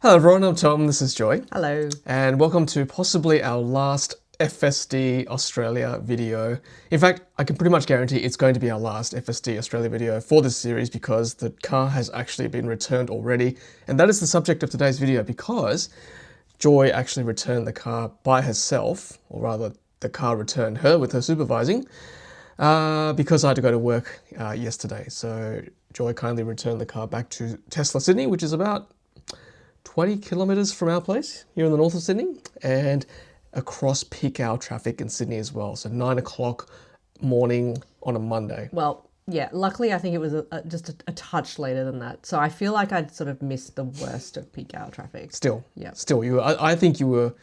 Hello everyone, I'm Tom, this is Joy. Hello. And welcome to possibly our last FSD Australia video. In fact, I can pretty much guarantee it's going to be our last FSD Australia video for this series because the car has actually been returned already. And that is the subject of today's video because Joy actually returned the car by herself, or rather the car returned her with her supervising, because I had to go to work yesterday. So Joy kindly returned the car back to Tesla Sydney, which is about 20 kilometres from our place here in the north of Sydney, and across peak hour traffic in Sydney as well. So 9 o'clock morning on a Monday. Well, yeah, luckily I think it was just a touch later than that. So I feel like I'd sort of missed the worst of peak hour traffic. Still, I think you were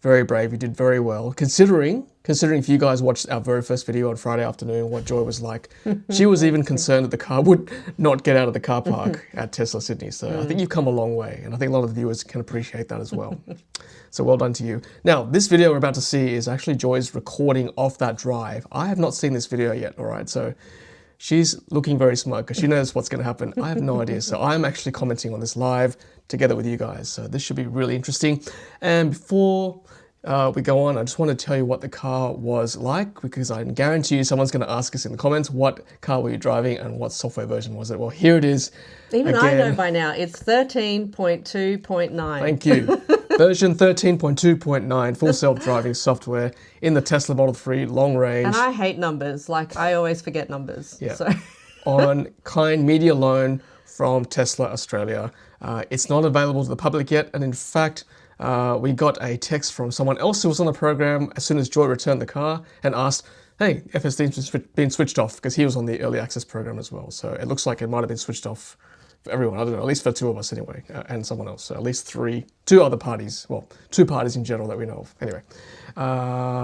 very brave. You did very well, considering if you guys watched our very first video on Friday afternoon, what Joy was like. She was even concerned that the car would not get out of the car park at Tesla Sydney. So I think you've come a long way, and I think a lot of the viewers can appreciate that as well. So well done to you. Now, this video we're about to see is actually Joy's recording of that drive. I have not seen this video yet, all right? So she's looking very smug because she knows what's going to happen. I have no idea. So I'm actually commenting on this live together with you guys. So this should be really interesting. And before we go on, I just want to tell you what the car was like, because I guarantee you someone's going to ask us in the comments, what car were you driving and what software version was it? Well, here it is. Even again. I know by now. It's 13.2.9. Thank you. Version 13.2.9, full self-driving software in the Tesla Model 3 long range. And I hate numbers. Like, I always forget numbers. Yeah. So. On kind media loan from Tesla Australia. It's not available to the public yet, and in fact, we got a text from someone else who was on the program as soon as Joy returned the car and asked, hey, FSD's been switched off, because he was on the early access program as well. So it looks like it might have been switched off for everyone. I don't know, at least for two of us anyway, and someone else. So at least two other parties, well, two parties in general that we know of. Anyway,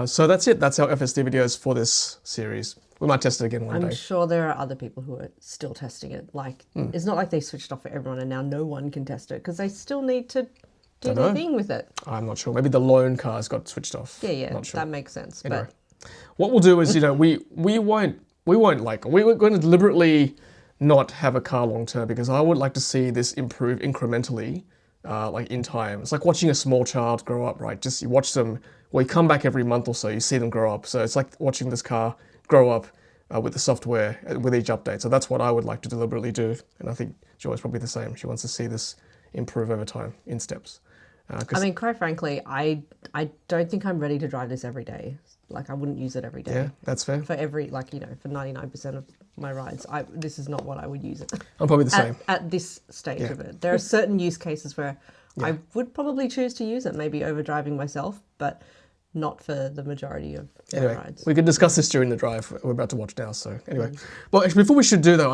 so that's it. That's our FSD videos for this series. We might test it again one day. I'm sure there are other people who are still testing it. Like, it's not like they switched off for everyone and now no one can test it, because they still need to do their thing with it. I'm not sure. Maybe the loan cars got switched off. Yeah, not sure. That makes sense. Anyway, but what we'll do is, we're going to deliberately not have a car long term, because I would like to see this improve incrementally, like in time. It's like watching a small child grow up, right? Just you watch them, well, you come back every month or so, you see them grow up. So it's like watching this car grow up with the software with each update. So that's what I would like to deliberately do. And I think Joy's probably the same. She wants to see this improve over time in steps. I mean, quite frankly, I don't think I'm ready to drive this every day. Like, I wouldn't use it every day. Yeah, that's fair. For every, for 99% of my rides, this is not what I would use it. I'm probably the same. At this stage of it. There are certain use cases where I would probably choose to use it, maybe over driving myself, but not for the majority of my rides. We could discuss this during the drive we're about to watch now. So anyway, well, actually, before we should do though,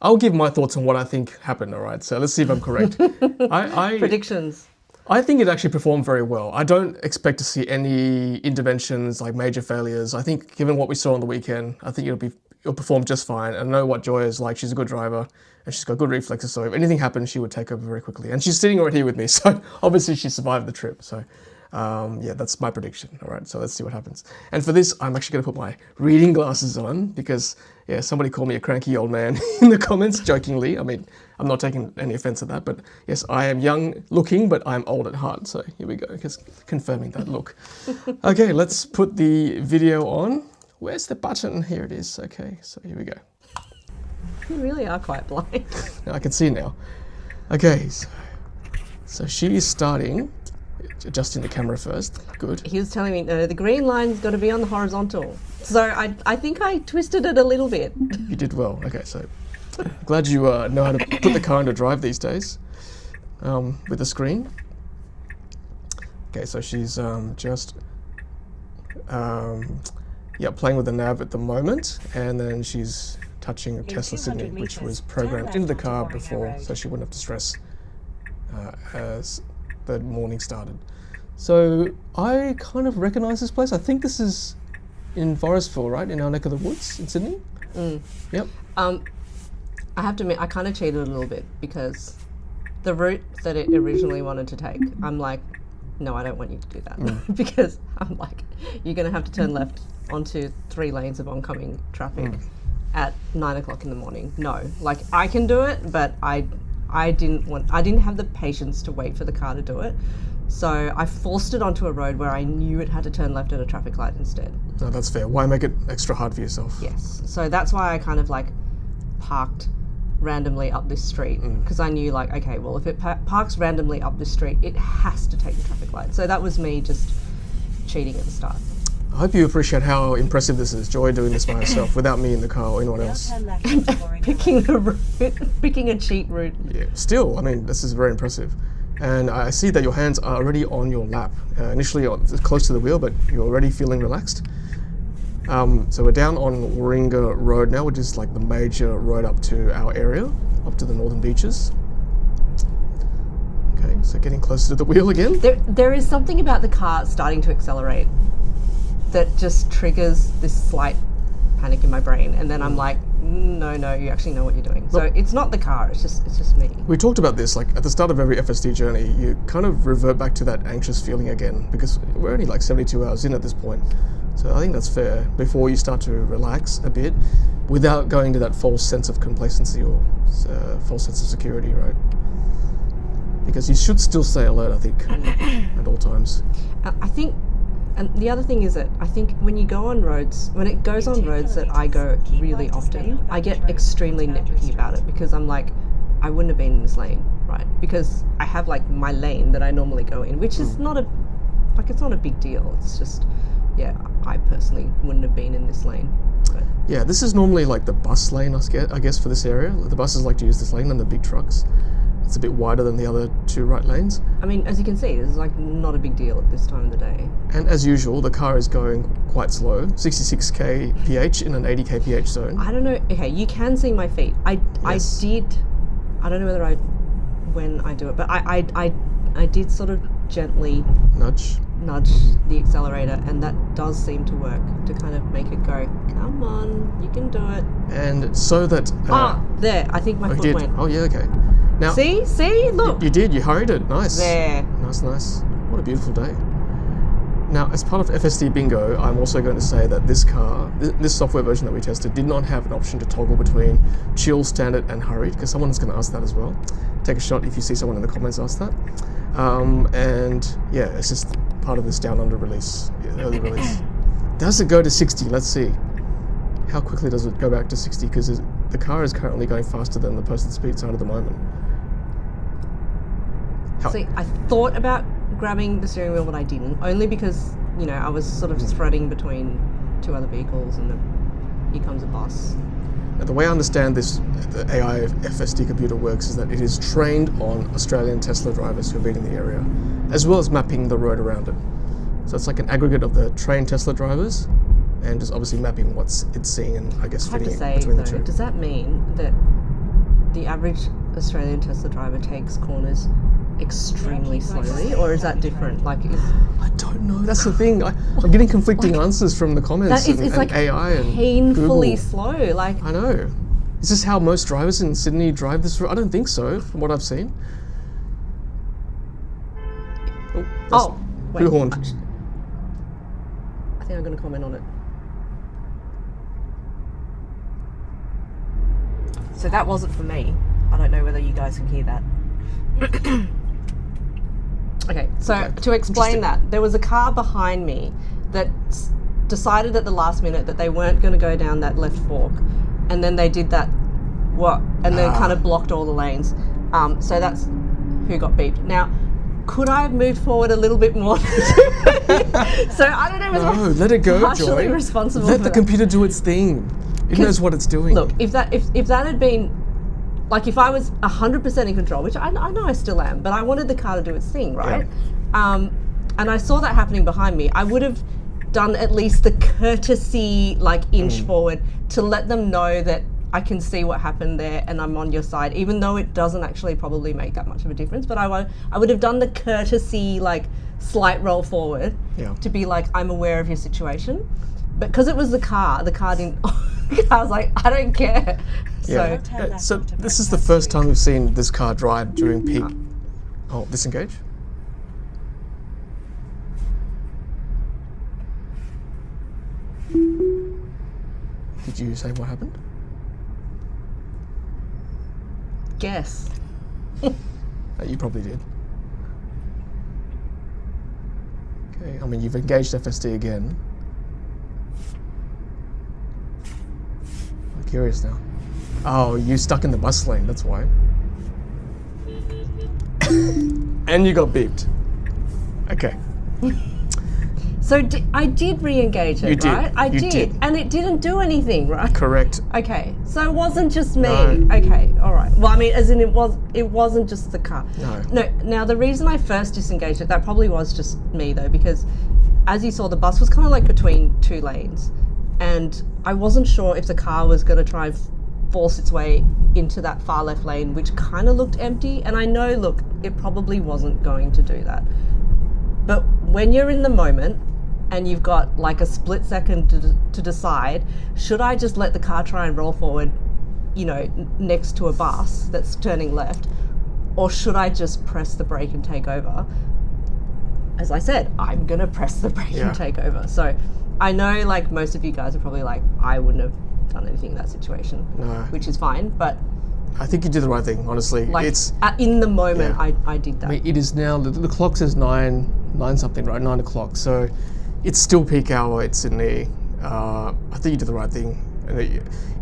I'll give my thoughts on what I think happened, all right? So let's see if I'm correct. Predictions. I think it actually performed very well. I don't expect to see any interventions, like major failures. I think given what we saw on the weekend, I think it'll perform just fine. I know what Joy is like. She's a good driver and she's got good reflexes. So if anything happens, she would take over very quickly. And she's sitting right here with me. So obviously she survived the trip. So yeah, that's my prediction. All right, so let's see what happens. And for this, I'm actually going to put my reading glasses on because, yeah, somebody called me a cranky old man in the comments, jokingly. I mean, I'm not taking any offense at that, but yes, I am young looking, but I'm old at heart. So here we go, just confirming that look. Okay, let's put the video on. Where's the button? Here it is. Okay, so here we go. You really are quite blind. I can see now. Okay, so she is starting. Adjusting the camera first. Good. He was telling me, no, the green line's got to be on the horizontal. So I think I twisted it a little bit. You did well. Okay, so glad you know how to put the car into drive these days with the screen. Okay, so she's just playing with the nav at the moment, and then she's touching Tesla Sydney, which was programmed into the car before, so she wouldn't have to stress as the morning started. So I kind of recognise this place. I think this is in Forestville, right? In our neck of the woods in Sydney. Yep. I have to admit, I kind of cheated a little bit because the route that it originally wanted to take, I'm like, no, I don't want you to do that. Because I'm like, you're going to have to turn left onto 3 lanes of oncoming traffic at 9 o'clock in the morning. No, like I can do it, but I I didn't have the patience to wait for the car to do it. So I forced it onto a road where I knew it had to turn left at a traffic light instead. No, that's fair. Why make it extra hard for yourself? Yes. So that's why I kind of like parked randomly up this street, because I knew like, okay, well, if it parks randomly up this street, it has to take the traffic light. So that was me just cheating at the start. I hope you appreciate how impressive this is. Joy doing this by herself without me in the car or anyone else. Picking a cheat route. Yeah, still, I mean, this is very impressive. And I see that your hands are already on your lap. Initially close to the wheel, but you're already feeling relaxed. So we're down on Warringah Road now, which is like the major road up to our area, up to the northern beaches. Okay, so getting closer to the wheel again. There is something about the car starting to accelerate that just triggers this slight panic in my brain, and then I'm like, no, you actually know what you're doing. So it's not the car, it's just me. We talked about this, like at the start of every FSD journey, you kind of revert back to that anxious feeling again, because we're only like 72 hours in at this point. So I think that's fair before you start to relax a bit without going to that false sense of complacency or false sense of security, right? Because you should still stay alert, I think, at all times. I think, and the other thing is that I think when it goes on roads that I go really often, I get extremely nitpicky about it, because I'm like, I wouldn't have been in this lane, right? Because I have like my lane that I normally go in, which is it's not a big deal. It's just, yeah, I personally wouldn't have been in this lane. But. Yeah, this is normally like the bus lane, I guess, for this area. The buses like to use this lane and the big trucks. It's a bit wider than the other two right lanes. I mean, as you can see, this is like not a big deal at this time of the day. And as usual, the car is going quite slow, 66 kph in an 80 kph zone. I don't know. Okay, you can see my feet. I don't know whether when I do it, but I did sort of gently nudge the accelerator, and that does seem to work to kind of make it go, come on, you can do it. And so that... there, I think my foot went. Oh, yeah, okay. Now, see, look. You did, you hurried it, nice. There. Nice. What a beautiful day. Now, as part of FSD Bingo, I'm also going to say that this car, this software version that we tested, did not have an option to toggle between chill, standard, and hurried, because someone's going to ask that as well. Take a shot if you see someone in the comments ask that. And yeah, it's just part of this down under release, early release. Does it go to 60? Let's see. How quickly does it go back to 60? Because the car is currently going faster than the posted speed sign at the moment. See, I thought about grabbing the steering wheel, but I didn't. Only because, I was sort of threading between two other vehicles, and then here comes a bus. Now, the way I understand this, the AI FSD computer works is that it is trained on Australian Tesla drivers who have been in the area, as well as mapping the road around it. So it's like an aggregate of the trained Tesla drivers, and just obviously mapping what it's seeing and I guess fitting it between the two. Does that mean that the average Australian Tesla driver takes corners extremely slowly, or is that different? I don't know. That's the thing. I'm getting conflicting answers from the comments and AI and painfully Google. Slow. I know. Is this how most drivers in Sydney drive this road? I don't think so, from what I've seen. Who horned? I think I'm going to comment on it. So that wasn't for me. I don't know whether you guys can hear that. Okay, so to explain that, there was a car behind me that decided at the last minute that they weren't going to go down that left fork, and then they did that, and then kind of blocked all the lanes. So that's who got beeped. Now, could I have moved forward a little bit more? So I don't know. No, let it go, partially Joy. Responsible let for the computer do its thing. It knows what it's doing. Look, if that had been, if I was 100% in control, which I know I still am, but I wanted the car to do its thing, right? Yeah. And I saw that happening behind me, I would have done at least the courtesy, inch forward to let them know that I can see what happened there and I'm on your side, even though it doesn't actually probably make that much of a difference. But I would have done the courtesy, slight roll forward to be I'm aware of your situation. But because it was the car didn't. I was like, I don't care. Yeah. So this is the first time we've seen this car drive during peak. Oh, disengage. Did you say what happened? Guess. You probably did. Okay, I mean, you've engaged FSD again. I'm curious now. Oh, you stuck in the bus lane, that's why. And you got beeped. Okay. So I did re-engage it, You did. right? I You did. And it didn't do anything, right? Correct. Okay, so it wasn't just me. No. Okay, all right. Well, I mean, as in it wasn't just the car. No. No. Now the reason I first disengaged it, that probably was just me though, because as you saw, the bus was kind of like between two lanes, and I wasn't sure if the car was going to try and force its way into that far left lane, which kind of looked empty. And I know, look, it probably wasn't going to do that. But when you're in the moment, and you've got like a split second to decide, should I just let the car try and roll forward, you know, next to a bus that's turning left, or should I just press the brake and take over? As I said, I'm gonna press the brake and take over. So I know like most of you guys are probably like, I wouldn't have done anything in that situation, which is fine, but I think you did the right thing, honestly. like It's in the moment, I did that. I mean, it is now, the clock says 9 something, right? 9 o'clock. So it's still peak hour in Sydney. I think you did the right thing.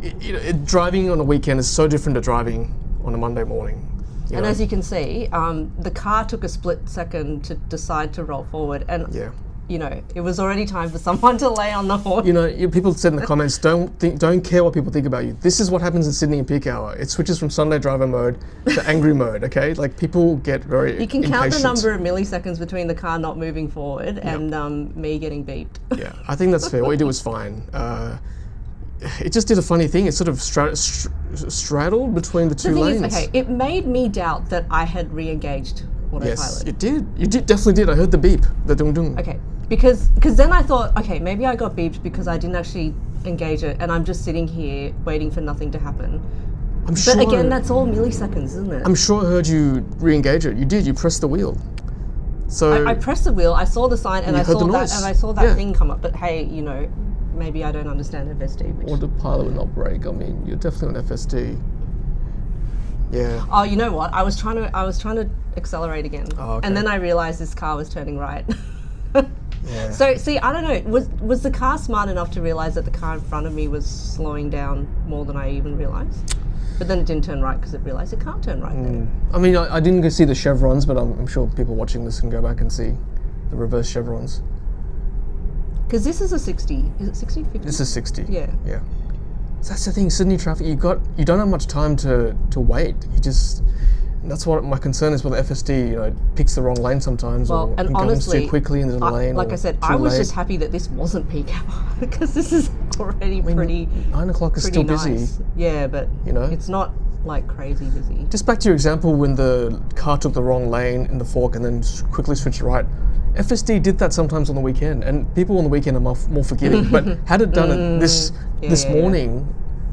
And driving on a weekend is so different to driving on a Monday morning. And as you can see, the car took a split second to decide to roll forward, and you know, it was already time for someone to lay on the horn. You know, people said in the comments, don't care what people think about you. This is what happens in Sydney in peak hour. It switches from Sunday driver mode to angry mode, okay? Like, people get very You can count the impatient. number of milliseconds between the car not moving forward and me getting beeped. Yeah, I think that's fair. What you did was fine. It just did a funny thing. It sort of straddled between the two lanes. Okay, it made me doubt that I had re-engaged autopilot. Yes, you did. You definitely did. I heard the beep, the dung dung. Okay, because then I thought, okay, maybe I got beeped because I didn't actually engage it, and I'm just sitting here waiting for nothing to happen. But again, that's all milliseconds, isn't it? I'm sure I heard you re-engage it. You did. You pressed the wheel. So I pressed the wheel. I saw the sign, and I saw that, thing come up. But hey, you know, maybe I don't understand FSD. Autopilot would not brake. I mean, you're definitely on FSD. Yeah. Oh, you know what? I was trying to accelerate again, and then I realized this car was turning right. Yeah. So see, I don't know. Was the car smart enough to realize that the car in front of me was slowing down more than I even realized? But then it didn't turn right because it realized it can't turn right there. I mean, I didn't go see the chevrons, but I'm sure people watching this can go back and see the reverse chevrons. Because this is a 60. Is it 60? 50? This is 60. Yeah. Yeah. So that's the thing, Sydney traffic, you don't have much time to wait. And that's what my concern is with the FSD, you know, it picks the wrong lane sometimes, Well, and goes honestly, too quickly into the lane. like I said, I was just happy that this wasn't peak hour because this is already pretty 9 o'clock is still nice. busy. Yeah, but you know, it's not like crazy busy. Just back to your example when the car took the wrong lane in the fork and then quickly switched right. FSD did that sometimes on the weekend, and people on the weekend are more forgiving. But had it done it this morning,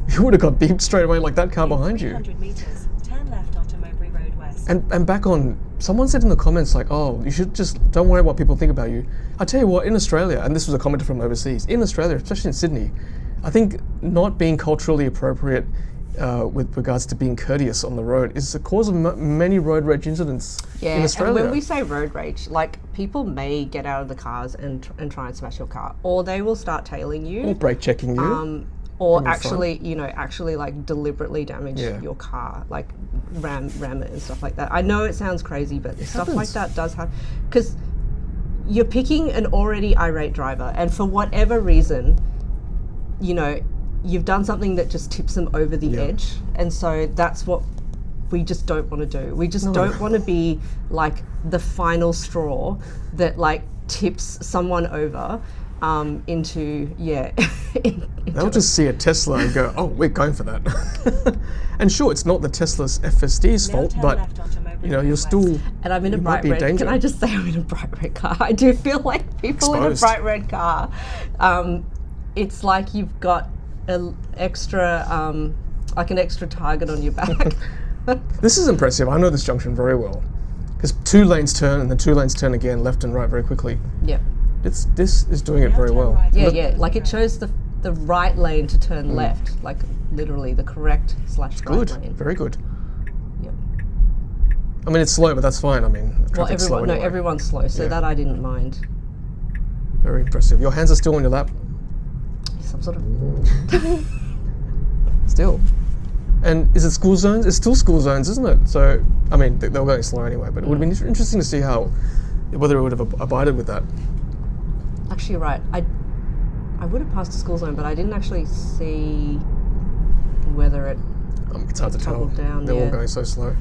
you would have got beeped straight away like that car behind you. 300 meters, turn left onto Mowbray Road West. And back on, someone said in the comments like, oh, you should just, don't worry what people think about you. I tell you what, in Australia, and this was a commenter from overseas, in Australia, especially in Sydney, I think not being culturally appropriate with regards to being courteous on the road is the cause of many road rage incidents in Australia. And when we say road rage, like, people may get out of the cars and try and smash your car, or they will start tailing you. Or brake checking you. Or actually, like deliberately damage your car, like ram it and stuff like that. I know it sounds crazy, but stuff like that does happen. Because you're picking an already irate driver, and for whatever reason, you know, you've done something that just tips them over the edge. And so that's what we just don't want to do. We just don't want to be like the final straw that like tips someone over into They'll just see a Tesla and go, oh, we're going for that. And sure, it's not the Tesla's FSD's fault, but you know, you're still, and I'm in a bright red. Can I just say I'm in a bright red car? I do feel like people in a bright red car, it's like you've got an extra target on your back. This is impressive. I know this junction very well because 2 lanes turn and then 2 lanes turn again, left and right, very quickly. Yep. This is doing it very well. Yeah. Like it chose the right lane to turn left, like literally the correct /right good. lane. Very good. Yep. I mean, it's slow, but that's fine. I mean, Well, traffic's slow anyway. everyone's slow, so Yeah. that I didn't mind. Very impressive. Your hands are still on your lap? Some sort of. Still. And is it school zones? It's still school zones, isn't it? So, I mean, they were going slow anyway, but it would have been interesting to see whether it would have abided with that. Actually, you're right. I would have passed the school zone, but I didn't actually see whether it. It's hard to tell. toggled down, They're all yeah. going so slow.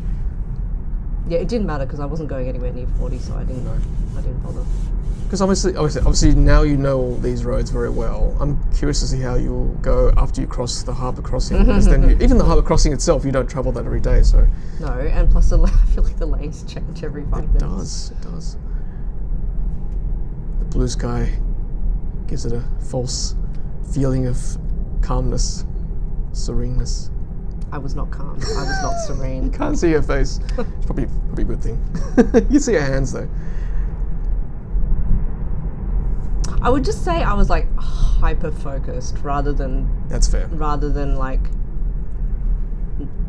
Yeah, it didn't matter because I wasn't going anywhere near 40, so I didn't bother. Because obviously now you know all these roads very well. I'm curious to see how you'll go after you cross the Harbour crossing. Because then even the Harbour crossing itself, you don't travel that every day, so. No, and plus I feel like the lanes change every 5 minutes. It does. The blue sky gives it a false feeling of calmness, sereneness. I was not calm. I was not serene. Can't see your face. It's probably a good thing. You can see your hands though. I would just say I was like hyper focused rather than That's fair. like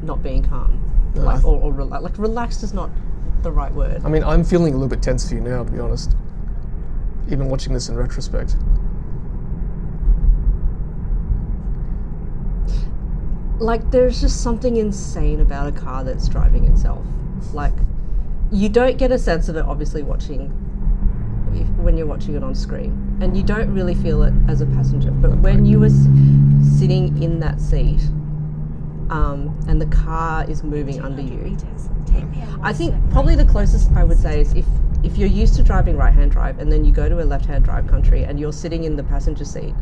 not being calm. No, Like or like relaxed is not the right word. I mean, I'm feeling a little bit tense for you now, to be honest. Even watching this in retrospect. Like there's just something insane about a car that's driving itself. Like you don't get a sense of it obviously when you're watching it on screen, and you don't really feel it as a passenger, but when you were sitting in that seat and the car is moving under you, I think probably the closest I would say is if you're used to driving right-hand drive and then you go to a left-hand drive country and you're sitting in the passenger seat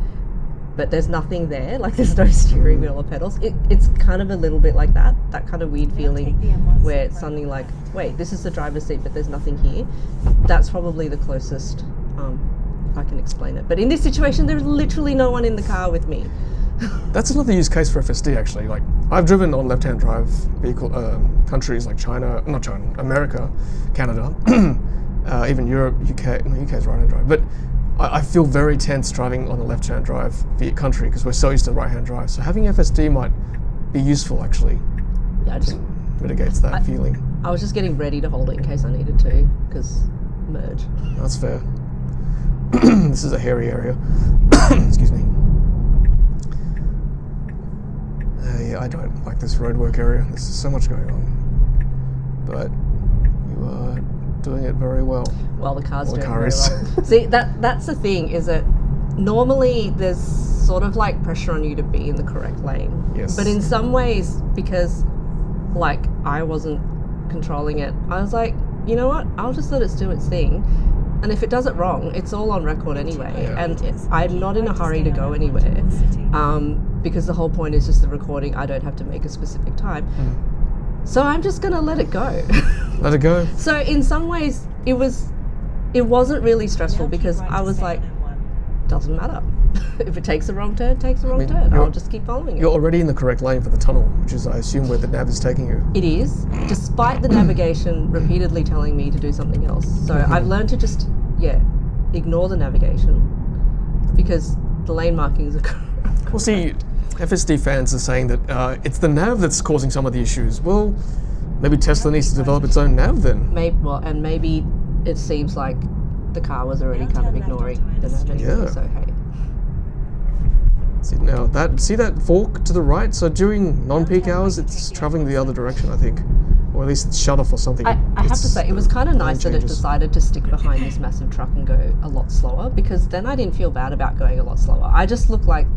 but there's nothing there, like there's no steering wheel or pedals, it's kind of a little bit like that kind of weird feeling where it's suddenly like, wait, this is the driver's seat but there's nothing here. That's probably the closest, if I can explain it. But in this situation, there's literally no one in the car with me. That's another use case for FSD actually. Like I've driven on left-hand drive vehicle countries like America, Canada, even Europe, UK. No, UK is right-hand drive, but I feel very tense driving on a left-hand drive country because we're so used to right-hand drive. So having FSD might be useful actually. Yeah, Mitigates that feeling. I was just getting ready to hold it in case I needed to, because merge. That's fair. This is a hairy area. Excuse me. Yeah, I don't like this roadwork area. There's so much going on. But you are doing it very well. Well, the car's Well, the doing car very is. well. See, that's the thing, is that normally there's sort of like pressure on you to be in the correct lane. Yes. But in some ways, because like I wasn't controlling it, I was like, you know what? I'll just let it do its thing. And if it does it wrong, it's all on record anyway. Yeah. And I'm not in a hurry to go anywhere, because the whole point is just the recording. I don't have to make a specific time. So I'm just going to let it go. Let it go. So in some ways, it wasn't really stressful because I was like, doesn't matter. If it takes a wrong turn, it takes a wrong turn. I'll just keep following it. You're already in the correct lane for the tunnel, which is, I assume, where the nav is taking you. It is, despite the navigation repeatedly telling me to do something else. So I've learned to just, ignore the navigation because the lane markings are correct. Well, see, FSD fans are saying that it's the nav that's causing some of the issues. Well, maybe Tesla needs to develop its own nav then. Maybe it seems like the car was already kind of ignoring the nav anyway, Yeah. so hey. See, now see that fork to the right? So during non-peak hours, it's traveling the other direction, I think. Or at least it's shut off or something. I have to say, it was kind of nice that it changes. decided to stick behind this massive truck and go a lot slower, because then I didn't feel bad about going a lot slower. I just looked like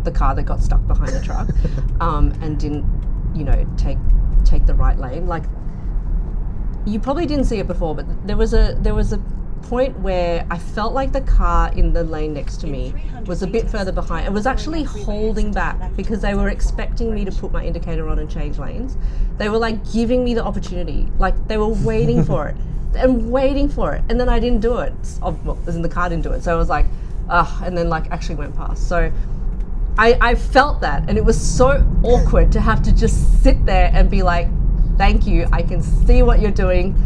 the car that got stuck behind the truck and didn't, take the right lane. Like, you probably didn't see it before, but there was a point where I felt like the car in the lane next to me was a bit further behind. It was actually holding back because they were expecting me to put my indicator on and change lanes. They were like giving me the opportunity, like they were waiting for it and waiting for it, and then I didn't do it. As in the car didn't do it, so I was like, and then like actually went past. So I felt that, and it was so awkward to have to just sit there and be like, thank you, I can see what you're doing,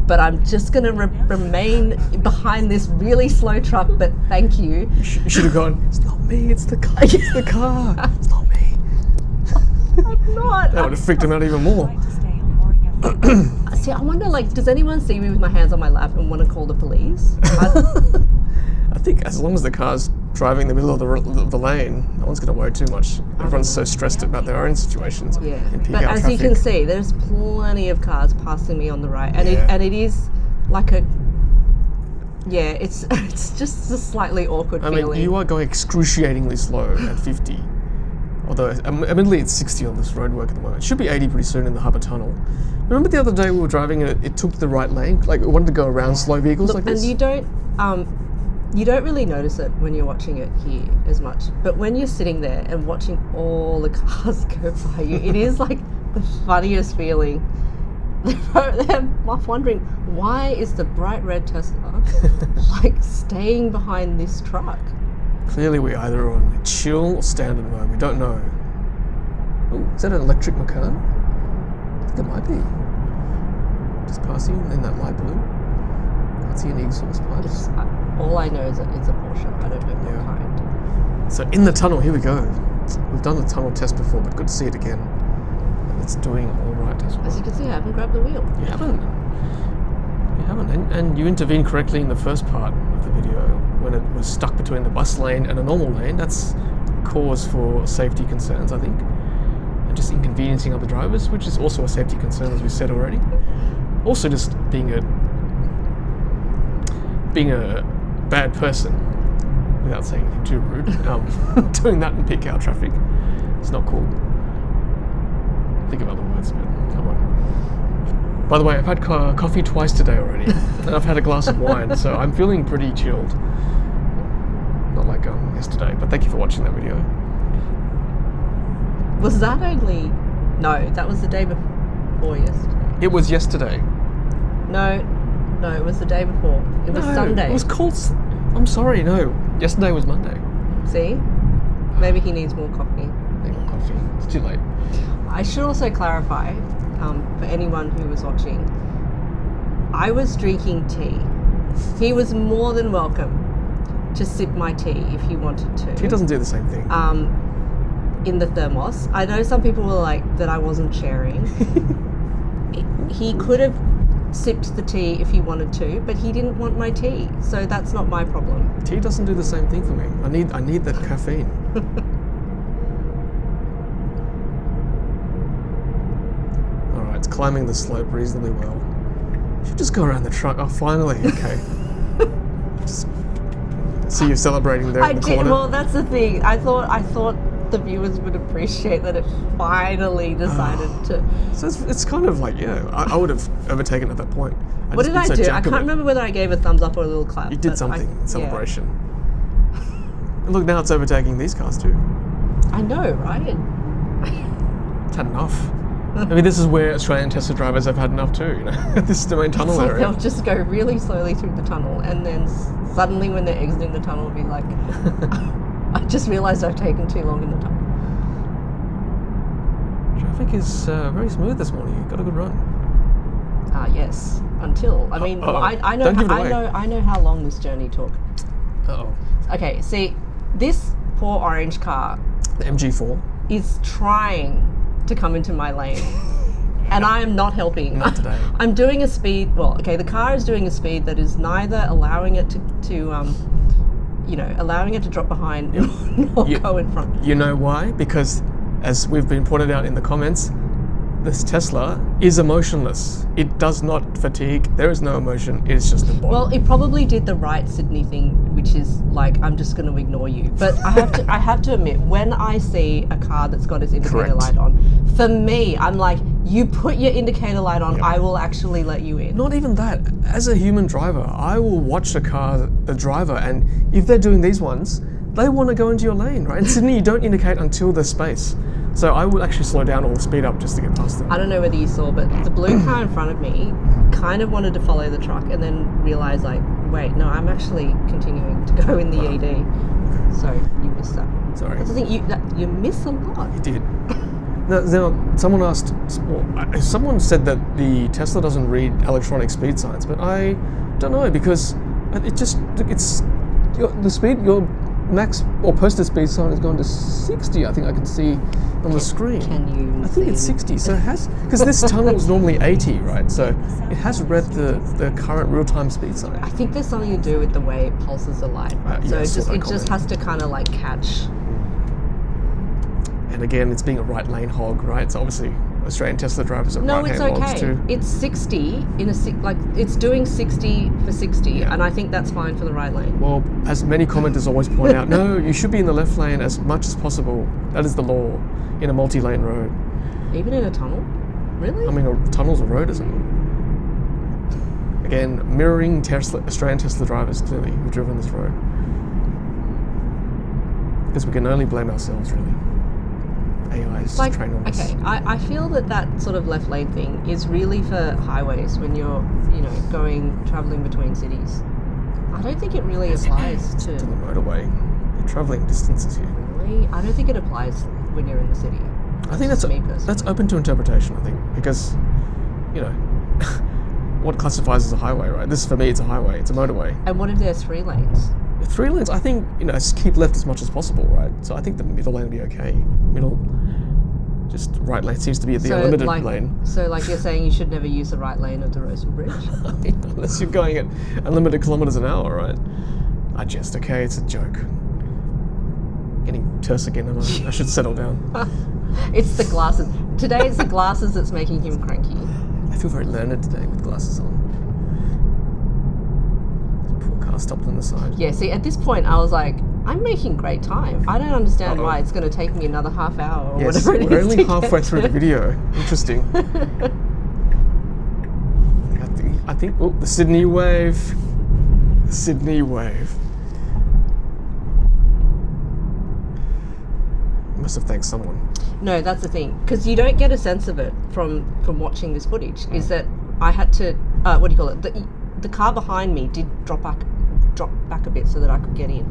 but I'm just going to remain behind this really slow truck, but thank you. You should have gone, it's not me, it's the car, it's the car, it's not me. I'm not. That would have freaked him out even more. See, I wonder, like, does anyone see me with my hands on my lap and want to call the police? I think as long as the car's driving in the middle of the lane, no one's going to worry too much. Everyone's so stressed about their own situations. Yeah, in peak but hour as traffic. you can see, there's plenty of cars passing me on the right, and Yeah. it is like a, yeah, it's just a slightly awkward I feeling. mean, you are going excruciatingly slow at 50. Although, admittedly, it's 60 on this roadwork at the moment. It should be 80 pretty soon in the Harbour tunnel. Remember the other day we were driving and it took the right lane? Like, we wanted to go around slow vehicles like this? And you don't really notice it when you're watching it here as much. But when you're sitting there and watching all the cars go by you, it is like the funniest feeling. They're wondering, why is the bright red Tesla like staying behind this truck? Clearly we're either on chill or standard mode. We don't know. Oh, is that an electric Macan? I think it might be. Just passing in that light blue. Can't see any exhaust pipes. All I know is that it's a Porsche. I don't know what Yeah. kind. So in the tunnel, here we go. We've done the tunnel test before, but good to see it again. And it's doing all right as well. As you can see, I haven't grabbed the wheel. You haven't. You haven't. And you intervened correctly in the first part of the video when it was stuck between the bus lane and a normal lane. That's cause for safety concerns, I think. And just inconveniencing other drivers, which is also a safety concern, as we said already. Also just being a bad person, without saying anything too rude. Doing that in peak hour traffic. It's not cool. Think of other words, but come on. By the way, I've had coffee twice today already, and I've had a glass of wine, so I'm feeling pretty chilled. Not like yesterday, but thank you for watching that video. Was that only... No, that was the day before yesterday. It was yesterday. No, it was the day before. It was Sunday. It was called... I'm sorry, no. Yesterday was Monday. See? Maybe he needs more coffee. Need more coffee. It's too late. I should also clarify, for anyone who was watching, I was drinking tea. He was more than welcome to sip my tea if he wanted to. He doesn't do the same thing. In the thermos. I know some people were like that I wasn't sharing. He could have sipped the tea if he wanted to, but he didn't want my tea, so that's not my problem. Tea doesn't do the same thing for me. I need that caffeine. Alright, it's climbing the slope reasonably well. Should just go around the truck. Oh, finally. Okay. Just see you celebrating there in the corner. Well, that's the thing. I thought the viewers would appreciate that it finally decided to. So it's kind of like, I would have overtaken at that point. What did I do? I can't remember whether I gave a thumbs up or a little clap. You did something in celebration. And look, now it's overtaking these cars too. I know, right? It's had enough. I mean, this is where Australian Tesla drivers have had enough too, This is the main tunnel area. They'll just go really slowly through the tunnel, and then suddenly when they're exiting the tunnel, be like, I just realised I've taken too long in the tunnel. Traffic is very smooth this morning. You got a good run. Yes. Until I mean, I know Don't give it away. I know how long this journey took. Uh-oh. Okay, see, this poor orange car The MG4. is trying to come into my lane, and I am not helping. Not today. I'm doing a speed. Well, okay, the car is doing a speed that is neither allowing it to allowing it to drop behind nor go in front. You know why? Because, as we've been pointed out in the comments, this Tesla is emotionless. It does not fatigue. There is no emotion. It is just a body. Well, it probably did the right Sydney thing, which is like, I'm just going to ignore you. But I have to admit, when I see a car that's got its indicator Correct. light on, for me, I'm like, you put your indicator light on, I will actually let you in. Not even that. As a human driver, I will watch the driver, and if they're doing these ones, they want to go into your lane, right? In Sydney, you don't indicate until there's space. So I would actually slow down or speed up just to get past them. I don't know whether you saw, but the blue car in front of me kind of wanted to follow the truck and then realised, like, wait, no, I'm actually continuing to go in the ED. So you missed that. Sorry. That's the thing, you miss a lot. You did. Now, someone asked, someone said that the Tesla doesn't read electronic speed signs, but I don't know, because the speed, max or posted speed sign has gone to 60. I think I can see on the screen. Can you I think it's 60. So it has, because this tunnel is normally 80, right? So it has read the current real-time speed sign. I think there's something to do with the way it pulses the light. So yeah, it just has to kind of like catch. And again, it's being a right lane hog, right? So obviously, Australian Tesla drivers are No, right it's hand hogs okay. too. It's 60 in a like it's doing 60 for 60, Yeah. and I think that's fine for the right lane. Well, as many commenters always point out, no, you should be in the left lane as much as possible. That is the law in a multi-lane road. Even in a tunnel, really? I mean, a tunnel's a road, isn't it? Again, mirroring Australian Tesla drivers clearly who've driven this road. Because we can only blame ourselves, really. AI is like, trained on us. okay, I feel that sort of left lane thing is really for highways when you're, traveling between cities. I don't think it really applies to. To the motorway. You're travelling distances here. Really? I don't think it applies when you're in the city. I think that's open to interpretation, I think, because, what classifies as a highway, right? This, for me, it's a highway, it's a motorway. And what if there's 3 lanes? 3 lanes, I think, keep left as much as possible, right? So I think the middle lane will be okay. Just right lane seems to be the unlimited lane. So like you're saying you should never use the right lane of the Rosehill Bridge? I mean, unless you're going at unlimited kilometres an hour, right? Okay, it's a joke. Getting terse again, am I? I should settle down. It's the glasses. Today it's the glasses that's making him cranky. I feel very learned today with glasses on. Poor car stopped on the side. Yeah, see, at this point I was like, I'm making great time. I don't understand why it's going to take me another half hour or whatever it is. We're only halfway through the video. Interesting. I think, the Sydney wave. The Sydney wave. Must have thanked someone. No, that's the thing, because you don't get a sense of it from watching this footage. Is that I had to the car behind me did drop back a bit so that I could get in.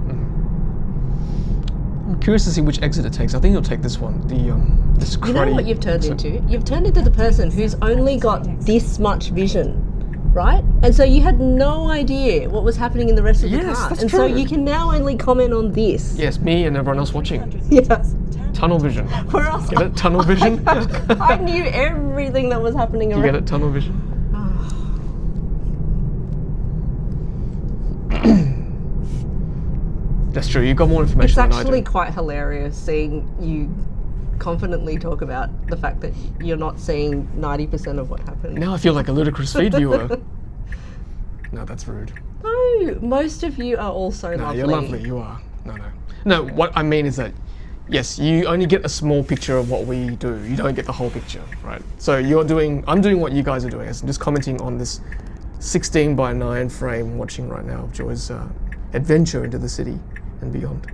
I'm curious to see which exit it takes. I think it'll take this one. This cruddy. You know what you've turned into? You've turned into the person who's only got this much vision, right? And so you had no idea what was happening in the rest of the car. That's and true. so you can now only comment on this. Yes, me and everyone else watching. Yeah. Tunnel vision. Where else? Get it? Tunnel vision? I knew everything that was happening around. You get it? Tunnel vision? That's true. You've got more information It's than I do. actually quite hilarious seeing you confidently talk about the fact that you're not seeing 90% of what happened. Now I feel like a ludicrous feed viewer. No, that's rude. No, most of you are also No, lovely. you're lovely. You are. No, what I mean is that, yes, you only get a small picture of what we do. You don't get the whole picture, right? So I'm doing what you guys are doing. I'm just commenting on this 16:9 frame watching right now of Joy's adventure into the city and beyond.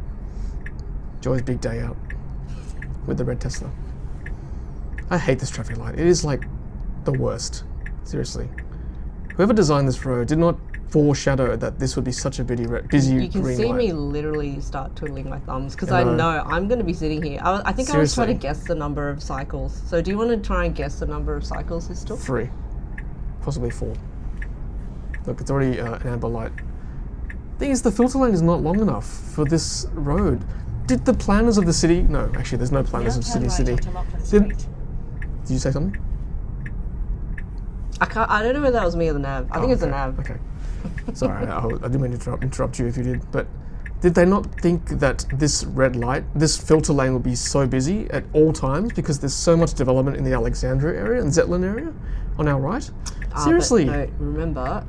Joy's big day out with the red Tesla. I hate this traffic light. It is like the worst. Seriously. Whoever designed this road did not foreshadow that this would be such a busy You can green see light. me literally start twiddling my thumbs because I I know. know I'm going to be sitting here. I think I was Seriously. trying to guess the number of cycles. So do you want to try and guess the number of cycles this took? 3, possibly 4. Look, it's already an amber light. Thing is, the filter lane is not long enough for this road. Did the planners of the city? No, actually, there's no planners of City. Did you say something? I don't know whether that was me or the nav. I think it's the nav. Okay. Sorry, I didn't mean to interrupt you if you did, but did they not think that this red light, this filter lane would be so busy at all times because there's so much development in the Alexandria area and Zetland area on our right? Seriously. But no, remember,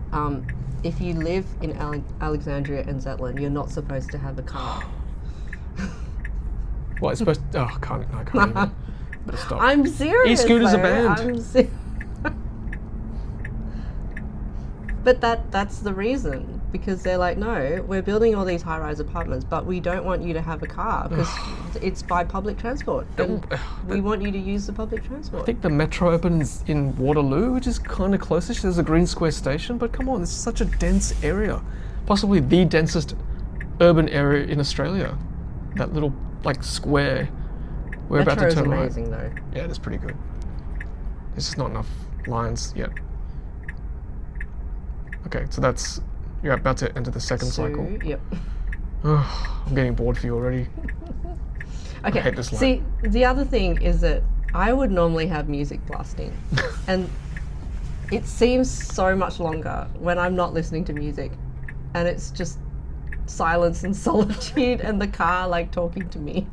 if you live in Alexandria and Zetland, you're not supposed to have a car. What, it's supposed to... Oh, I can't even. Better stop. I'm serious. E-scooters are though. banned. But that's the reason, because they're like, no, we're building all these high-rise apartments, but we don't want you to have a car because it's by public transport, and we want you to use the public transport. I think the metro opens in Waterloo, which is kind of closest. There's a Green Square station, but come on, it's such a dense area. Possibly the densest urban area in Australia. That little, square. We're about to turn right. Metro's amazing, though. Yeah, that's pretty good. There's just not enough lines yet. Okay, so you're about to enter the second cycle. Yep. I'm getting bored for you already. Okay, hate this light. see, the other thing is that I would normally have music blasting, and it seems so much longer when I'm not listening to music, and it's just silence and solitude and the car like talking to me.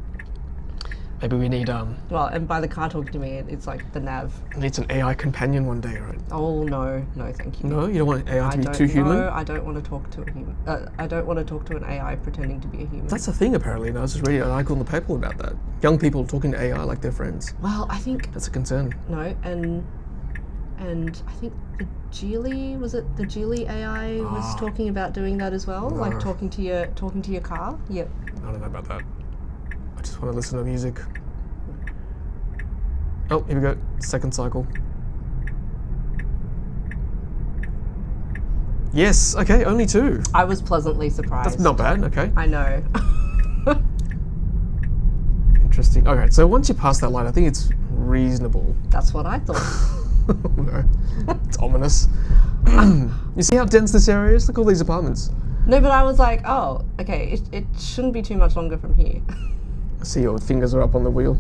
Maybe we need Well, and by the car talking to me, it's like the nav. needs an AI companion one day, right? Oh no, thank you. No, you don't want AI to be too human. No, I don't want to talk to a human. I don't want to talk to an AI pretending to be a human. That's a thing apparently. And I was just reading an article in the paper about that. Young people talking to AI like they're friends. Well, I think That's a concern. no, and I think the Geely AI was talking about doing that as well, like talking to your car. Yep. I don't know about that. I just want to listen to music. Oh, here we go. Second cycle. Yes, okay, only 2. I was pleasantly surprised. That's not bad, okay. I know. Interesting. Okay, so once you pass that line, I think it's reasonable. That's what I thought. No, it's ominous. You see how dense this area is? Look at all these apartments. No, but I was like, oh, okay, it shouldn't be too much longer from here. I see your fingers are up on the wheel.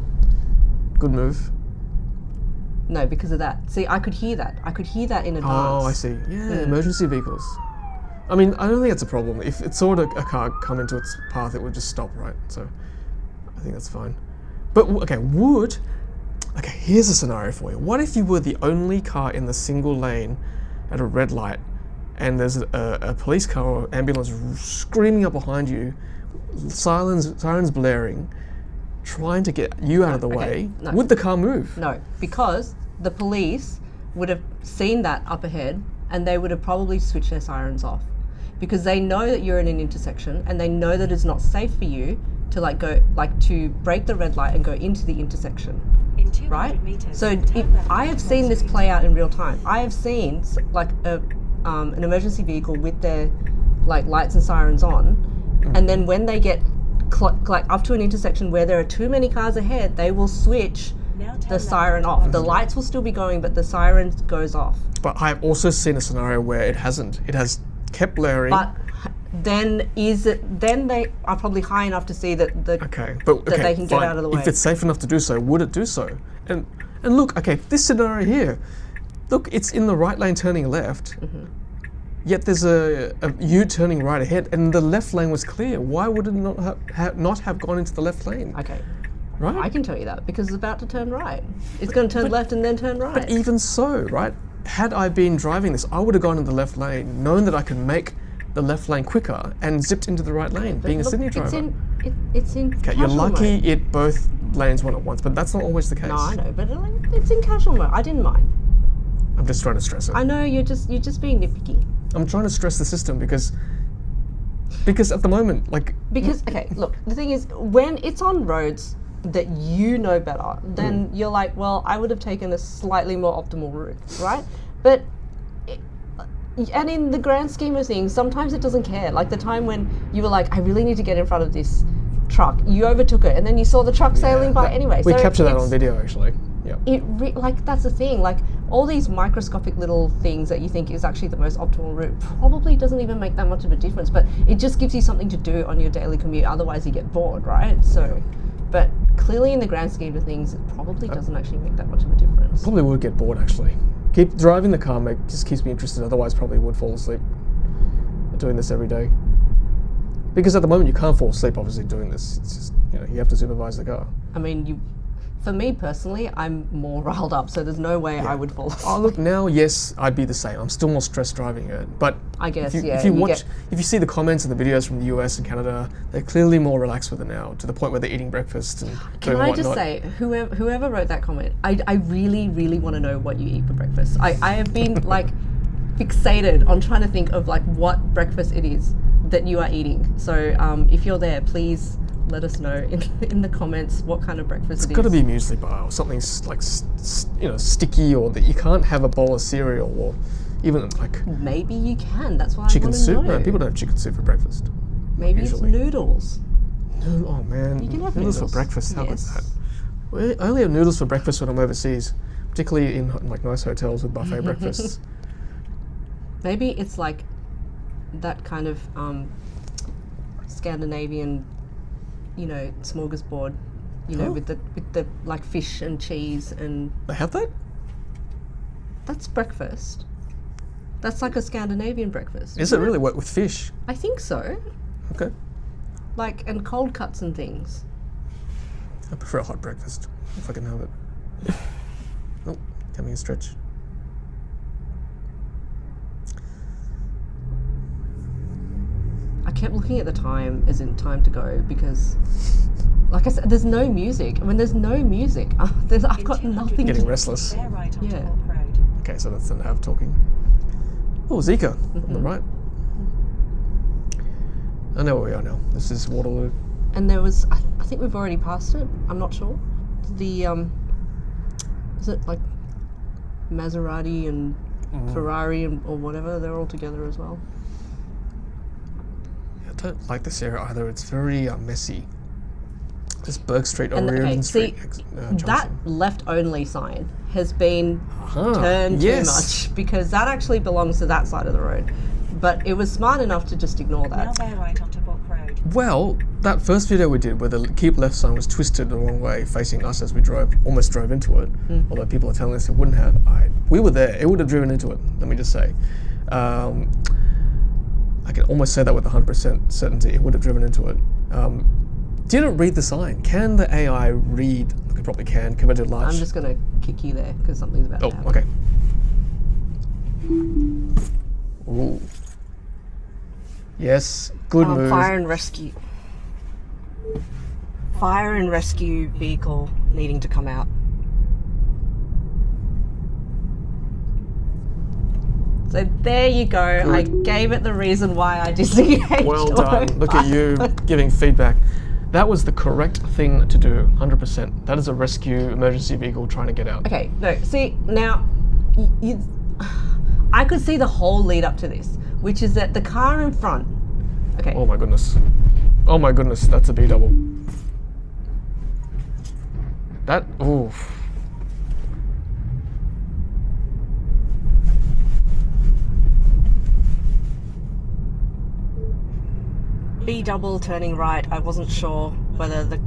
Good move. No, because of that. See, I could hear that. I could hear that in advance. Oh, I see. Yeah, emergency vehicles. I mean, I don't think it's a problem. If it saw a car come into its path, it would just stop, right? So I think that's fine. But, okay, here's a scenario for you. What if you were the only car in the single lane at a red light and there's a police car or ambulance screaming up behind you, sirens blaring, trying to get you out of the way? no. Would the car move? No, because the police would have seen that up ahead and they would have probably switched their sirens off because they know that you're in an intersection and they know that it's not safe for you to to break the red light and go into the intersection. In 200 Right? meters, So turn if left I onto have seen this Street. play out in real time. I have seen an emergency vehicle with their lights and sirens on, and then when they get up to an intersection where there are too many cars ahead, they will switch Now turn the left siren onto off. The lights will still be going, but the siren goes off. But I've also seen a scenario where it hasn't. It has kept blaring. But then they are probably high enough to see that they can get out of the way. If it's safe enough to do so, would it do so? And look, okay, this scenario here, look, it's in the right lane turning left, yet there's a U turning right ahead, and the left lane was clear. Why would it not have gone into the left lane? Okay. Right? I can tell you that because it's about to turn right. It's going to turn left and then turn right. But even so, right? Had I been driving this, I would have gone in the left lane, known that I could make the left lane quicker and zipped into the right lane, being a Sydney driver. It's in Okay, you're casual lucky mode. both lanes went at once, but that's not always the case. No, I know, but it's in casual mode. I didn't mind. I'm just trying to stress it. I know you're just being nitpicky. I'm trying to stress the system because at the moment, Okay, look, the thing is, when it's on roads that you know better, then you're like, well, I would have taken a slightly more optimal route, right? But and in the grand scheme of things, sometimes it doesn't care. Like the time when you were like, I really need to get in front of this truck, you overtook it, and then you saw the truck sailing by anyway. We So captured that it's- on video, actually. Yeah. That's the thing. Like all these microscopic little things that you think is actually the most optimal route probably doesn't even make that much of a difference. But it just gives you something to do on your daily commute. Otherwise, you get bored, right? So, but clearly, in the grand scheme of things, it probably doesn't actually make that much of a difference. Probably would get bored, actually. Keep driving the car, just keeps me interested. Otherwise, probably would fall asleep doing this every day. Because at the moment, you can't fall asleep, obviously, doing this. It's just, you have to supervise the car. I mean, for me personally, I'm more riled up, so there's no way I would fall asleep. Oh, look, now, yes, I'd be the same. I'm still more stressed driving it. But I guess, if yeah, you see the comments and the videos from the US and Canada, they're clearly more relaxed with it now, to the point where they're eating breakfast and Can doing I whatnot. just say, whoever wrote that comment, I really, really want to know what you eat for breakfast. I have been fixated on trying to think of what breakfast it is that you are eating. So if you're there, please let us know in the comments what kind of breakfast it is. It's got to be a muesli bar or something sticky, or that you can't have a bowl of cereal, or even Maybe you can. That's why chicken I want to soup. know. No, people don't have chicken soup for breakfast. Maybe usually. it's noodles. Oh man, You can have noodles for noodles. breakfast. How Yes. about that? Well, I only have noodles for breakfast when I'm overseas, particularly in nice hotels with buffet breakfasts. Maybe it's that kind of Scandinavian, smorgasbord, with the like fish and cheese and. They have that? That's breakfast. That's like a Scandinavian breakfast. Is it really what with fish? I think so. Okay. Like, and cold cuts and things. I prefer a hot breakfast if I can have it. Oh, having a stretch. I kept looking at the time as in time to go because, like I said, there's no music. When there's no music, I've got nothing Getting to... restless. Bear right onto Yeah. Walk Road. Okay, so that's the nav talking. Oh, Zika on the right. I know where we are now. This is Waterloo. And there was, I think we've already passed it. I'm not sure. The, is it like Maserati and Ferrari or whatever? They're all together as well. I don't like this area either. It's very messy. This Burke Street or And Reardon Street. that junction. left only sign has been turned too much because that actually belongs to that side of the road. But it was smart enough to just ignore Now that. bear right onto Walk Road. Well, that first video we did where the keep left sign was twisted the wrong way facing us as we almost drove into it, although people are telling us it wouldn't have. We were there, it would have driven into it, let me just say. I can almost say that with 100% certainty, it would have driven into it. Didn't read the sign. Can the AI read? Look, it probably can, converted large. I'm just going to kick you there because something's about to happen. Okay. Ooh. Yes, good move. Fire and rescue. Fire and rescue vehicle needing to come out. So there you go. Good. I gave it the reason why I disengaged. Well done. Look at you giving feedback. That was the correct thing to do, 100%. That is a rescue emergency vehicle trying to get out. Okay, no, see, now, I could see the whole lead up to this, which is that the car in front, okay. Oh my goodness. Oh my goodness, that's a B-double. That, ooh. B-double turning right, I wasn't sure whether the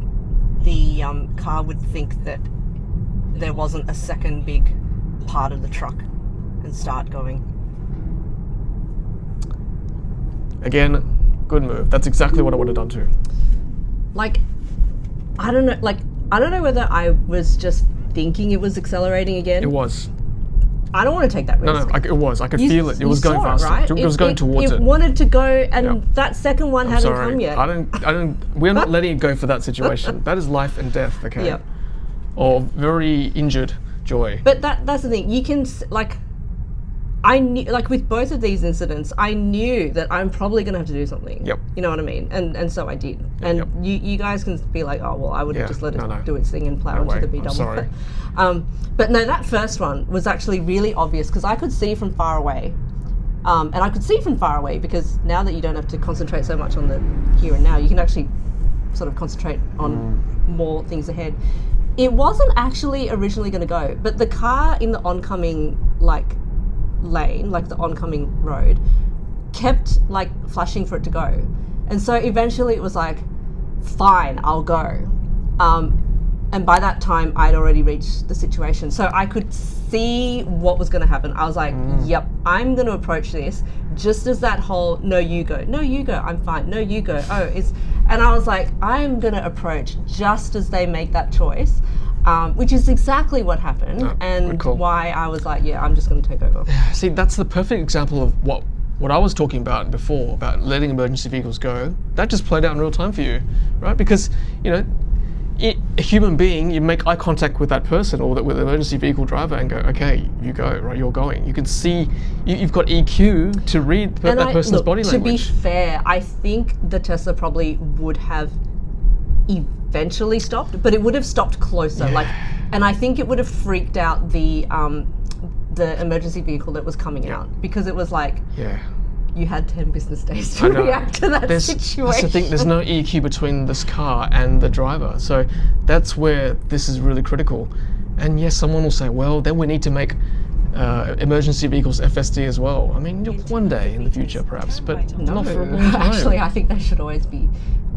car would think that there wasn't a second big part of the truck and start going. Again, good move. That's exactly what I would have done too. Like, I don't know whether I was just thinking it was accelerating again. It was. I don't want to take that risk. No, it was. I could feel it. It was going saw faster. Right? It was going towards it. It wanted to go, and Yep. that second one I'm hadn't sorry. come yet. I don't. We're not letting it go for that situation. That is life and death. Okay. Yep. Or very injured Joy. But that's the thing. You can I knew, like with both of these incidents, I knew that I'm probably going to have to do something. Yep. You know what I mean? And so I did. And Yep. you guys can be like, oh well, I would have just let it no. do its thing and plow No into way. the B I'm double. sorry. But no, that first one was actually really obvious because I could see from far away. And I could see from far away because now that you don't have to concentrate so much on the here and now, you can actually sort of concentrate on more things ahead. It wasn't actually originally going to go, but the car in the oncoming lane, like the oncoming road, kept flashing for it to go. And so eventually it was like, fine, I'll go. And by that time I'd already reached the situation. So I could see what was going to happen. I was like, yep, I'm going to approach this just as that whole, no, you go, I'm fine, no, you go, and I was like, I'm going to approach just as they make that choice, which is exactly what happened, and why I was like, yeah, I'm just going to take over. See, that's the perfect example of what I was talking about before, about letting emergency vehicles go. That just played out in real time for you, right? Because, a human being, you make eye contact with that person or with the emergency vehicle driver and go, okay, you go, right, you're going. You can see, you've got EQ to read that person's body language. To be fair, I think the Tesla probably would have eventually stopped, but it would have stopped closer. And I think it would have freaked out the emergency vehicle that was coming out, because it was like, you had 10 business days to react to that situation. That's the thing, there's no EQ between this car and the driver. So that's where this is really critical. And yes, someone will say, well, then we need to make emergency vehicles FSD as well. I mean, one day in the future perhaps, but No, not for a long time. actually, I think they should always be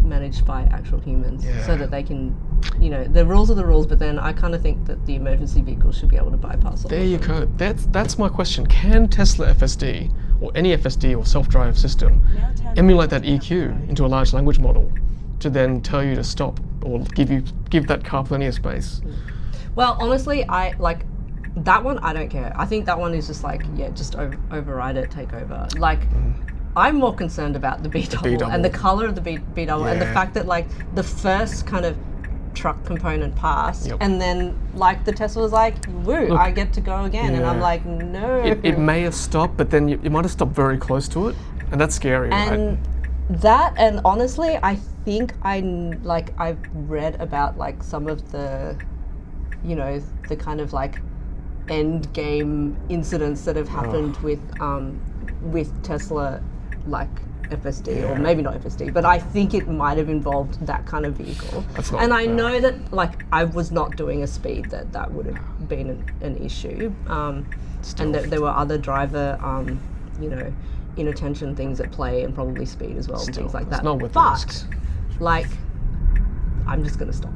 managed by actual humans Yeah. so that they can, the rules are the rules, but then I kind of think that the emergency vehicles should be able to bypass all There of you them. go. That's my question. Can Tesla FSD or any FSD or self-drive system emulate that EQ into a large language model to then tell you to stop or give that car plenty of space? Well, honestly, I like that one. I don't care. I think that one is just like, just override it, take over. Like, I'm more concerned about the B-double and the color of the B-double and the Yeah. fact that like the first kind of truck component passed, Yep. and then like the Tesla was like, woo, Look, I get to go again, and I'm yeah. like, no. It may have stopped, but then you might have stopped very close to it, and that's scary, And right? that, and honestly, I think I've read about like some of the, the kind of like end game incidents that have happened with Tesla, like FSD, or maybe not FSD, but I think it might have involved that kind of vehicle. That's not And I bad. know that like I was not doing a speed that would have been an issue, and that there were other driver, inattention things at play, and probably speed as well, and things like it's that. not worth the but risks. like, I'm just gonna stop.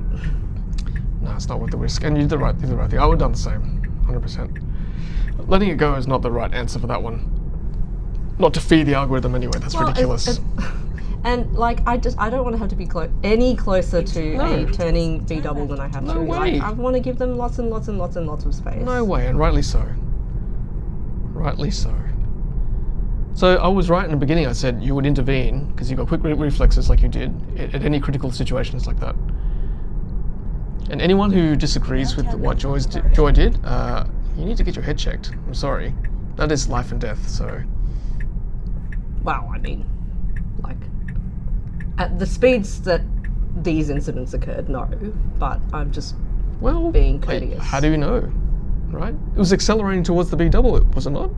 No, it's not worth the risk. And you did the right thing. I would have done the same, 100%. Letting it go is not the right answer for that one. Not to feed the algorithm anyway. That's ridiculous. And like, I don't want to have to be any closer to No. a turning B double than I have No to. way. Like, I want to give them lots and lots and lots and lots of space. No way, and rightly so. Rightly so. So I was right in the beginning. I said you would intervene because you've got quick reflexes like you did at any critical situations like that. And anyone who disagrees with what Joy did, you need to get your head checked. I'm sorry. That is life and death, so... Well, I mean, like, at the speeds that these incidents occurred, no. But I'm just Well, being courteous. how do you know, right? It was accelerating towards the B double, was it not?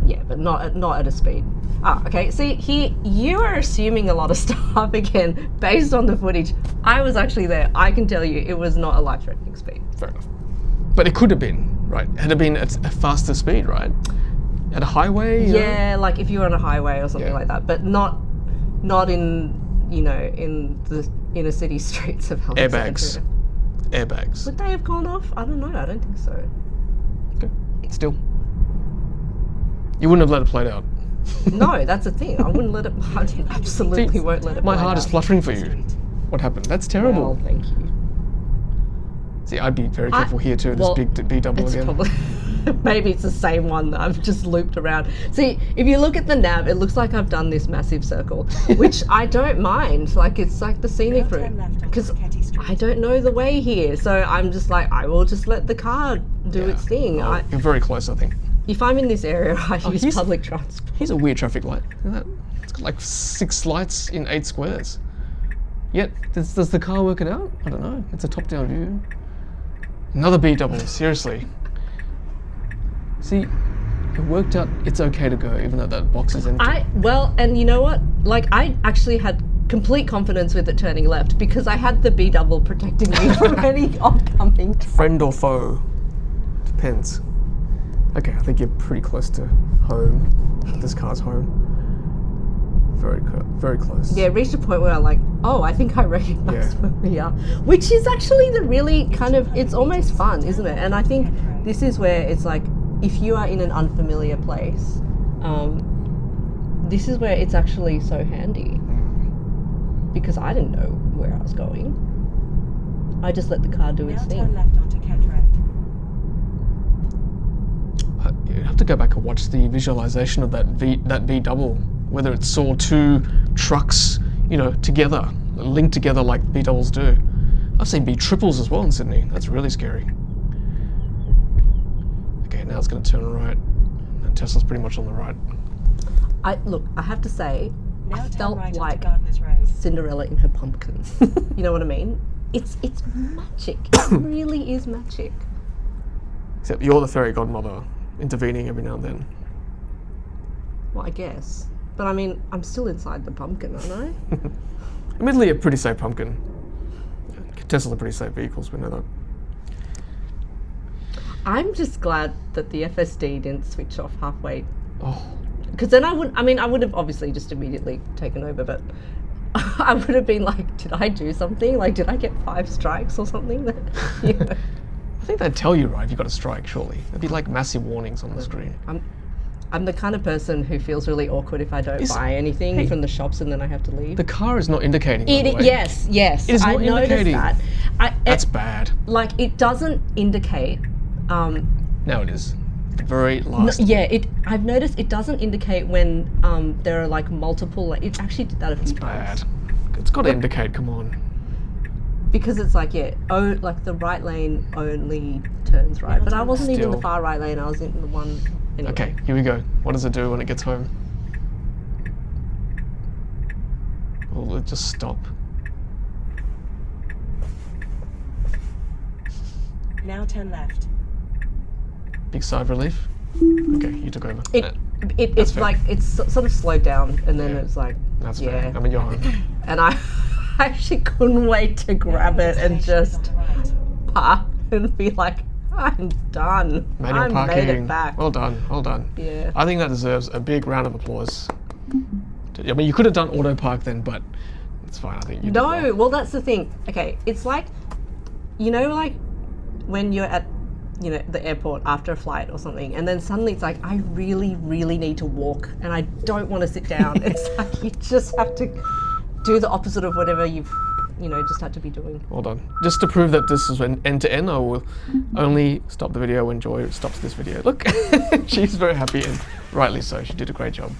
Yeah, but not at a speed. Okay. See, here you are assuming a lot of stuff again based on the footage. I was actually there. I can tell you, it was not a life-threatening speed. Fair enough. But it could have been, right? Had it been at a faster speed, right? At a highway? you know? Yeah, like if you were on a highway or something Yeah. like that, but not in in the inner city streets of Alexandria. Airbags. Would they have gone off? I don't know. I don't think so. Okay. Still. You wouldn't have let it play out. No, that's the thing. I wouldn't let it. I absolutely See, won't let it. My play heart out. is fluttering for you. What happened? That's terrible. Well, thank you. See, I'd be very careful here too. This big B double It's again. probably maybe it's the same one that I've just looped around. See, if you look at the nav, it looks like I've done this massive circle, which I don't mind. Like, it's like the scenic route, because I don't know the way here, so I'm just like, I will just let the car do its thing. Oh, you're very close, I think. If I'm in this area, I use here's- public transport. Here's a weird traffic light. Look at that. It's got like 6 lights in 8 squares. Yet, does the car work it out? I don't know. It's a top-down view. Another B double, seriously. See, it worked out. It's okay to go, even though that box is empty. And you know what? Like, I actually had complete confidence with it turning left because I had the B double protecting me from any oncoming traffic. Friend or foe? Depends. Okay, I think you're pretty close to home. This car's home. Very close. Yeah, it reached a point where I'm like, oh, I think I recognise Yeah. where we are. Which is actually the really kind of, it's almost fun, isn't it? And I think this is where it's like, if you are in an unfamiliar place, this is where it's actually so handy. Because I didn't know where I was going. I just let the car do its Now thing. turn left onto Kent Road. You have to go back and watch the visualization of that B double, whether it saw 2 trucks, together, linked together like B doubles do. I've seen B triples as well in Sydney. That's really scary. Okay, now it's going to turn right, and Tesla's pretty much on the right. I have to say, Now I turn felt right onto like Gardeners Road. Cinderella in her pumpkin. You know what I mean? It's magic. It really is magic. Except you're the fairy godmother, intervening every now and then. Well, I guess. But I mean, I'm still inside the pumpkin, aren't I? Admittedly, a pretty safe pumpkin. Tesla's are pretty safe vehicles, we know that. I'm just glad that the FSD didn't switch off halfway. Oh, Because then I would have obviously just immediately taken over, but I would have been like, did I do something? Like, did I get 5 strikes or something? That, you know. I think they'd tell you, right, if you got a strike, surely. There'd be like massive warnings on the screen. I'm the kind of person who feels really awkward if I don't buy anything from the shops and then I have to leave. The car is not indicating, by the way. Yes. It is not I noticed indicating. that. That's bad. Like, it doesn't indicate. Now it is. The very last. I've noticed it doesn't indicate when there are like multiple. It actually did that a few times. Bad. It's got to indicate, come on. Because it's like, like the right lane only turns right. But I wasn't even in the far right lane, I was in the one. Anyway. Okay, here we go. What does it do when it gets home? Will it just stop? Now turn left. Big sigh of relief. Okay, you took over. It's fair. like, it's sort of slowed down and then it's like, That's fair. I mean, you're home. And I actually couldn't wait to grab it and just park and be like, I'm done. Manual I parking. made it back. Well done, well done. Yeah. I think that deserves a big round of applause. I mean, you could have done auto park then, but it's fine. I think you did well. Well, that's the thing. Okay, it's like, you know, like when you're at, you know, the airport after a flight or something, and then suddenly it's like, I really, really need to walk, and I don't want to sit down. It's like you just have to do the opposite of whatever you've, you know, just had to be doing. Well done. Just to prove that this is an end-to-end, I will only stop the video when Joy stops this video. Look, she's very happy, and rightly so. She did a great job.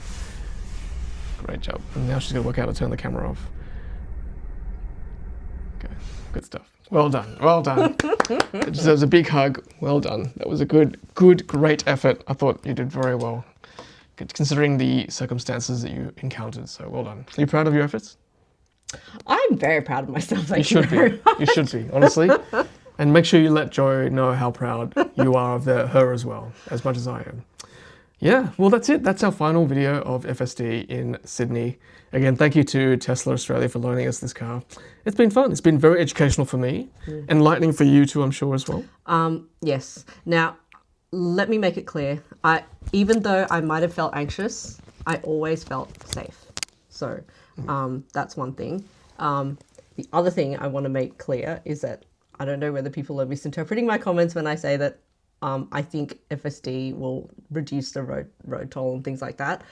Great job. And now she's going to work out how to turn the camera off. Okay, good stuff. Well done, well done. It deserves a big hug. Well done. That was a good, great effort. I thought you did very well, considering the circumstances that you encountered. So well done. Are you proud of your efforts? I'm very proud of myself. Thank You you should very be. much. You should be, honestly. And make sure you let Joy know how proud you are of her as well, as much as I am. Yeah, well, that's it. That's our final video of FSD in Sydney. Again, thank you to Tesla Australia for loaning us this car. It's been fun. It's been very educational for me. Enlightening for you too, I'm sure, as well. Yes. Now, let me make it clear. Even though I might have felt anxious, I always felt safe. So that's one thing. The other thing I want to make clear is that I don't know whether people are misinterpreting my comments when I say that I think FSD will reduce the road toll and things like that.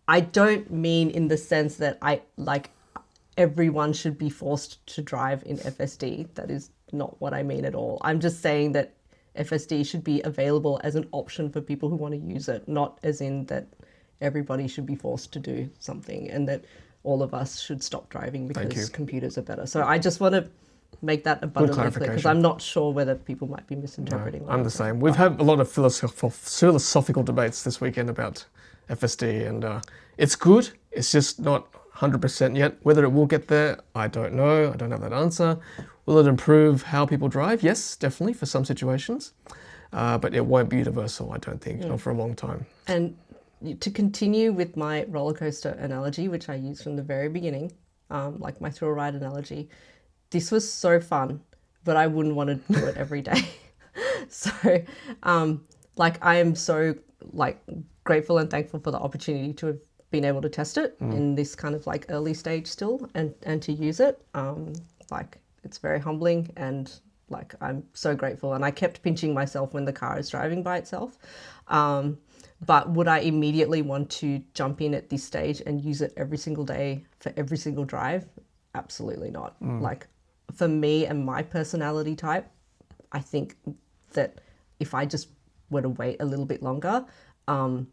I don't mean in the sense that everyone should be forced to drive in FSD. That is not what I mean at all. I'm just saying that FSD should be available as an option for people who want to use it, not as in that everybody should be forced to do something and that all of us should stop driving because computers are better. So I just want to make that abundantly clear because I'm not sure whether people might be misinterpreting. No, I'm the same. We've had a lot of philosophical debates this weekend about FSD, and it's good. It's just not 100% yet. Whether it will get there, I don't know. I don't have that answer. Will it improve how people drive? Yes, definitely for some situations, but it won't be universal, I don't think, not for a long time. And to continue with my roller coaster analogy, which I used from the very beginning, like my thrill ride analogy, this was so fun, but I wouldn't want to do it every day. So, I am so grateful and thankful for the opportunity to have been able to test it in this kind of early stage still and to use it. It's very humbling and I'm so grateful. And I kept pinching myself when the car is driving by itself. But would I immediately want to jump in at this stage and use it every single day for every single drive? Absolutely not. For me and my personality type, I think that if I just were to wait a little bit longer, version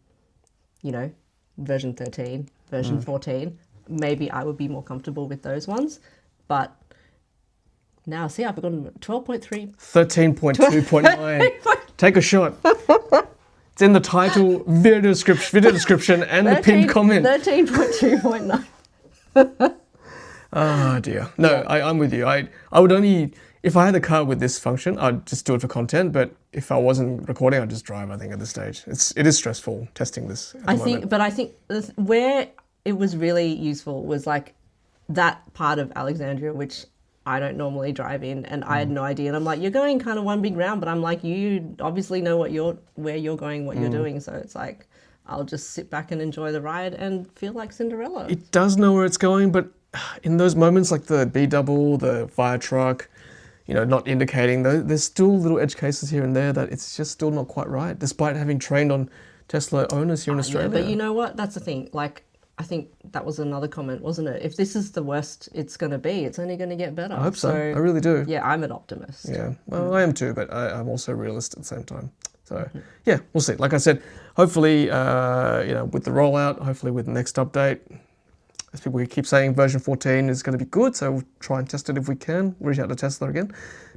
13, version 14, maybe I would be more comfortable with those ones. But now, see, I've forgotten 12.3. 13.2.9. Take a shot. It's in the title, video description, and the pinned comment. 13.2.9. Oh dear. No, I'm with you. I would only, if I had a car with this function, I'd just do it for content. But if I wasn't recording, I'd just drive, I think, at this stage. It is stressful testing this at the moment. I think where it was really useful was that part of Alexandria, which I don't normally drive in, and I had no idea. And I'm like, you're going kind of one big round, but I'm like, you obviously know where you're going, what you're doing. So it's like, I'll just sit back and enjoy the ride and feel like Cinderella. It does know where it's going, but in those moments like the B-double, the fire truck, not indicating, there's still little edge cases here and there that it's just still not quite right, despite having trained on Tesla owners here in Australia. Yeah, but you know what? That's the thing. Like, I think that was another comment, wasn't it? If this is the worst it's going to be, it's only going to get better. I hope so. I really do. Yeah, I'm an optimist. Yeah, well, I am too, but I'm also a realist at the same time. So, yeah, we'll see. Like I said, hopefully, with the rollout, hopefully with the next update, as people keep saying, version 14 is going to be good, so we'll try and test it if we can. Reach out to Tesla again.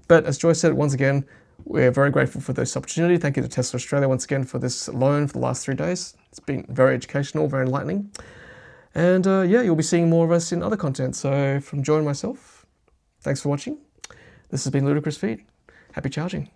But as Joy said, once again, we're very grateful for this opportunity. Thank you to Tesla Australia once again for this loan for the last 3 days. It's been very educational, very enlightening. And you'll be seeing more of us in other content. So from Joy and myself, thanks for watching. This has been Ludicrous Feed. Happy charging.